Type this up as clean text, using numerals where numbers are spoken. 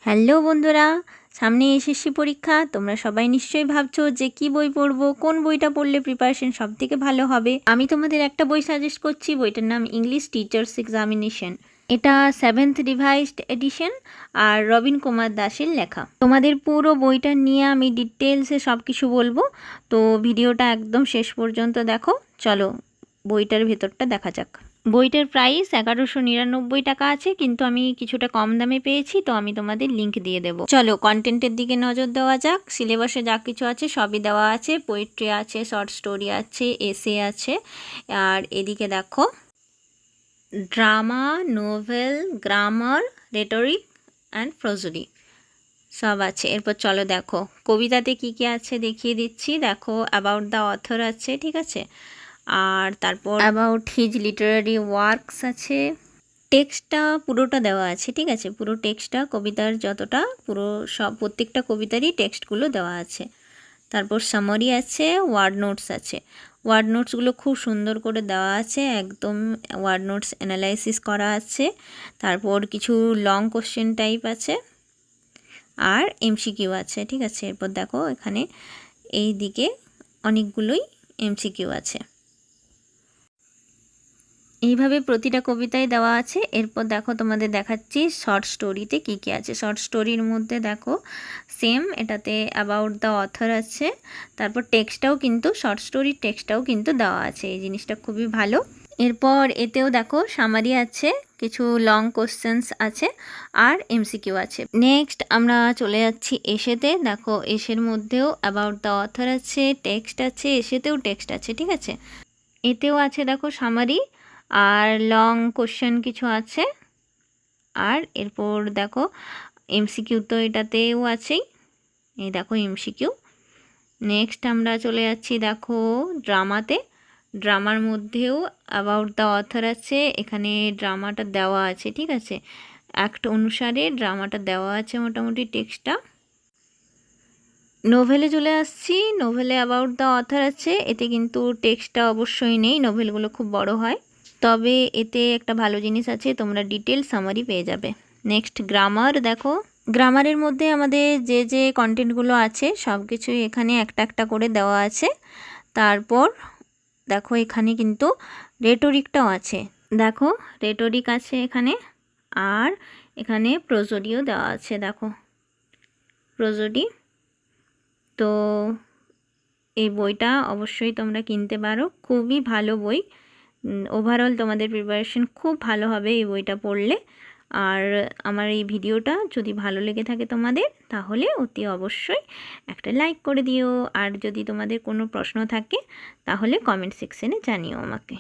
Hello বন্ধুরা, সামনে SSC পরীক্ষা। তোমরা সবাই নিশ্চয়ই ভাবছো যে কি বই পড়বো, কোন বইটা পড়লে প্রিপারেশন সবথেকে ভালো হবে। আমি তোমাদের একটা বই সাজেস্ট করছি, বইটার নাম ইংলিশ টিচার্স এক্সামিনেশন। এটা 7th রিভাইজড এডিশন আর রবিন কুমার দাসের লেখা। তোমাদের পুরো বইটা নিয়ে আমি ডিটেলসে সব কিছু বলবো, তো ভিডিওটা একদম শেষ পর্যন্ত দেখো। চলো বইটার ভেতরটা দেখা যাক। বইটার প্রাইস 1199 টাকা আছে, কিন্তু আমি কিছুটা কম দামে পেয়েছি, তো আমি তোমাদের লিংক দিয়ে দেবো। চলো কন্টেন্টের দিকে নজর দেওয়া যাক। সিলেবাসে যা কিছু আছে সবই দেওয়া আছে। পোয়েট্রি আছে, শর্ট স্টোরি আছে, এসে আছে, আর এদিকে দেখো drama, novel, grammar, rhetoric and prosody সব আছে। এরপর চলো দেখো কবিতাতে কি কি আছে দেখিয়ে দিচ্ছি। দেখো অ্যাবাউট দ্য অথর আছে, ঠিক আছে, আর তারপর অ্যাবাউট হিজ লিটারারি ওয়ার্কস আছে। টেক্সটটা পুরোটা দেওয়া আছে, ঠিক আছে, পুরো টেক্সটটা কবিতার যতটা পুরো সব প্রত্যেকটা কবিতারই টেক্সটগুলো দেওয়া আছে। তারপর সামারি আছে, ওয়ার্ড নোটস আছে। ওয়ার্ড নোটসগুলো খুব সুন্দর করে দেওয়া আছে, একদম ওয়ার্ড নোটস অ্যানালাইসিস করা আছে। তারপর কিছু লং কোশ্চেন টাইপ আছে আর এমসিকিউ আছে, ঠিক আছে। এরপর দেখো এখানে এই দিকে অনেকগুলোই এমসিকিউ আছে। এইভাবে প্রতিটা কবিতায় দেওয়া আছে। এরপর দেখো তোমাদের দেখাচ্ছি শর্ট স্টোরিতে কি কি আছে। শর্ট স্টোরির মধ্যে দেখো সেম এটাতে অ্যাবাউট দ্য অথর আছে, তারপর টেক্সটটাও কিন্তু শর্ট স্টোরির টেক্সটটাও কিন্তু দেওয়া আছে, এই জিনিসটা খুবই ভালো। এরপর এতেও দেখো সামারি আছে, কিছু লং কোশ্চেন্স আছে আর এমসিকিউ আছে। নেক্সট আমরা চলে যাচ্ছি এসেতে। দেখো এসের মধ্যেও অ্যাবাউট দ্য অথর আছে, টেক্সট আছে, এসেতেও টেক্সট আছে, ঠিক আছে। এতেও আছে দেখো সামারি আর লং কোশ্চেন কিছু আছে। আর এরপর দেখো এমসিকিউ তো এটাতেও আছেই, এই দেখো এমসিকিউ। নেক্সট আমরা চলে যাচ্ছি দেখো ড্রামাতে। ড্রামার মধ্যেও অ্যাবাউট দ্য অথর আছে, এখানে ড্রামাটা দেওয়া আছে, ঠিক আছে, অ্যাক্ট অনুসারে ড্রামাটা দেওয়া আছে মোটামুটি টেক্সটটা। নোভেলে চলে আসছি। নোভেলে অ্যাবাউট দ্য অথর আছে, এতে কিন্তু টেক্সটটা অবশ্যই নেই, নোভেলগুলো খুব বড় হয়। তবে এতে একটা ভালো জিনিস আছে, তোমরা ডিটেল সামারি পেয়ে যাবে। Next grammar. দেখো গ্রামারের মধ্যে আমাদের যে যে কন্টেন্টগুলো আছে সব কিছুই এখানে একটা একটা করে দেওয়া আছে। তারপর দেখো এখানে কিন্তু রেটরিকটাও আছে, দেখো রেটরিক আছে এখানে, আর এখানে প্রোজোডিও দেওয়া আছে, দেখো প্রোজোডি। তো এই বইটা অবশ্যই তোমরা কিনতে পারো, খুবই ভালো বই। ওভারঅল তোমাদের প্রিপারেশন খুব ভালো হবে এই বইটা পড়লে। আর আমার এই ভিডিওটা যদি ভালো লেগে থাকে তোমাদের, তাহলে অতি অবশ্যই একটা লাইক করে দিও। আর যদি তোমাদের কোনো প্রশ্ন থাকে তাহলে কমেন্ট সেকশনে জানিও আমাকে।